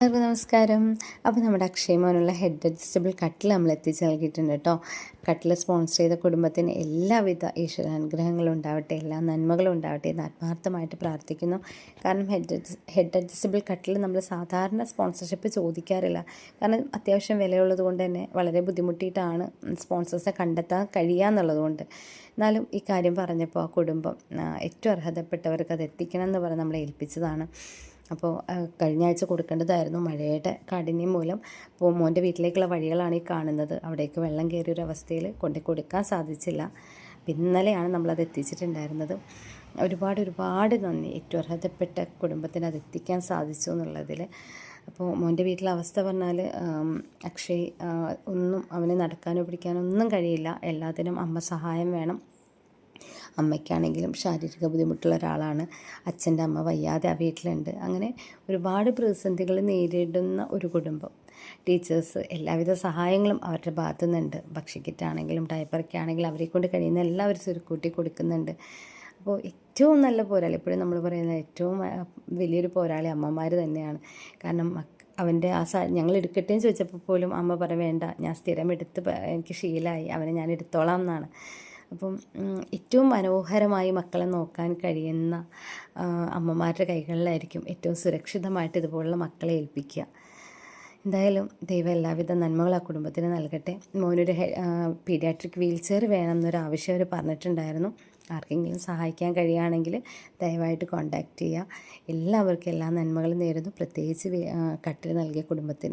എല്ലാവർക്കും നമസ്കാരം. അപ്പോൾ നമ്മുടെ അക്ഷയമോനുള്ള ഹെഡ് അഡ്ജസ്റ്റബിൾ കട്ടിൽ നമ്മൾ എത്തിച്ച് നൽകിയിട്ടുണ്ട് കേട്ടോ. കട്ടിൽ സ്പോൺസർ ചെയ്ത കുടുംബത്തിന് എല്ലാവിധ ഈശ്വരാനുഗ്രഹങ്ങളും ഉണ്ടാവട്ടെ, എല്ലാ നന്മകളും ഉണ്ടാവട്ടെ എന്ന് ആത്മാർത്ഥമായിട്ട് പ്രാർത്ഥിക്കുന്നു. കാരണം ഹെഡ് അഡ്ജസ്റ്റബിൾ കട്ടിൽ നമ്മൾ സാധാരണ സ്പോൺസർഷിപ്പ് ചോദിക്കാറില്ല. കാരണം അത്യാവശ്യം വിലയുള്ളത് കൊണ്ട് തന്നെ വളരെ ബുദ്ധിമുട്ടിയിട്ടാണ് സ്പോൺസേഴ്സിനെ കണ്ടെത്താൻ കഴിയുക എന്നുള്ളതുകൊണ്ട്. എന്നാലും ഈ കാര്യം പറഞ്ഞപ്പോൾ ആ കുടുംബം ഏറ്റവും അർഹതപ്പെട്ടവർക്ക് അത് എത്തിക്കണം എന്ന് പറഞ്ഞ് നമ്മളെ ഏൽപ്പിച്ചതാണ്. അപ്പോൾ കഴിഞ്ഞ ആഴ്ച കൊടുക്കേണ്ടതായിരുന്നു. മഴയുടെ കാഠിന്യം മൂലം അപ്പോൾ മോൻ്റെ വീട്ടിലേക്കുള്ള വഴികളാണ് ഈ കാണുന്നത്. അവിടേക്ക് വെള്ളം കയറിയൊരവസ്ഥയിൽ കൊണ്ട് കൊടുക്കാൻ സാധിച്ചില്ല. ഇന്നലെയാണ് നമ്മളത് എത്തിച്ചിട്ടുണ്ടായിരുന്നത്. ഒരുപാട് നന്ദി. ഏറ്റവും അർഹതപ്പെട്ട കുടുംബത്തിന് അത് എത്തിക്കാൻ സാധിച്ചു എന്നുള്ളതിൽ. അപ്പോൾ മോൻ്റെ വീട്ടിലെ അവസ്ഥ പറഞ്ഞാൽ അക്ഷയ് ഒന്നും അവന് നടക്കാനോ പിടിക്കാനോ ഒന്നും കഴിയില്ല. എല്ലാത്തിനും അമ്മ സഹായം വേണം. അമ്മയ്ക്കാണെങ്കിലും ശാരീരിക ബുദ്ധിമുട്ടുള്ള ഒരാളാണ്. അച്ഛൻ്റെ അമ്മ വയ്യാതെ ആ വീട്ടിലുണ്ട്. അങ്ങനെ ഒരുപാട് പ്രതിസന്ധികൾ നേരിടുന്ന ഒരു കുടുംബം. ടീച്ചേഴ്സ് എല്ലാവിധ സഹായങ്ങളും അവരുടെ ഭാഗത്തു നിന്നുണ്ട്. ഭക്ഷ്യക്കിറ്റാണെങ്കിലും ഡയപ്പറൊക്കെ ആണെങ്കിലും അവരെ കൊണ്ട് കഴിയുന്ന എല്ലാവരും ചുരുക്കൂട്ടി കൊടുക്കുന്നുണ്ട്. അപ്പോൾ ഏറ്റവും നല്ല പോരാളി, എപ്പോഴും നമ്മൾ പറയുന്ന ഏറ്റവും വലിയൊരു പോരാളി അമ്മമാർ തന്നെയാണ്. കാരണം അവൻ്റെ ഞങ്ങൾ എടുക്കട്ടെ എന്ന് ചോദിച്ചപ്പോൾ പോലും അമ്മ വേണ്ട, ഞാൻ സ്ഥിരം എടുത്ത് എനിക്ക് ശീലമായി, അവനെ ഞാൻ എടുത്തോളാം എന്നാണ്. അപ്പം ഏറ്റവും മനോഹരമായി മക്കളെ നോക്കാൻ കഴിയുന്ന അമ്മമാരുടെ കൈകളിലായിരിക്കും ഏറ്റവും സുരക്ഷിതമായിട്ട് ഇതുപോലുള്ള മക്കളെ ഏൽപ്പിക്കുക. എന്തായാലും ദൈവം എല്ലാവിധ നന്മകളും ആ കുടുംബത്തിന് നൽകട്ടെ. മോനൊരു പീഡിയാട്രിക് വീൽ ചെയർ വേണം എന്നൊരു ആവശ്യം അവർ പറഞ്ഞിട്ടുണ്ടായിരുന്നു. ആർക്കെങ്കിലും സഹായിക്കാൻ കഴിയുകയാണെങ്കിൽ ദയവായിട്ട് കോൺടാക്റ്റ് ചെയ്യുക. എല്ലാവർക്കും എല്ലാ നന്മകളും നേരുന്നു, പ്രത്യേകിച്ച് കട്ടിൽ നൽകിയ കുടുംബത്തിന്.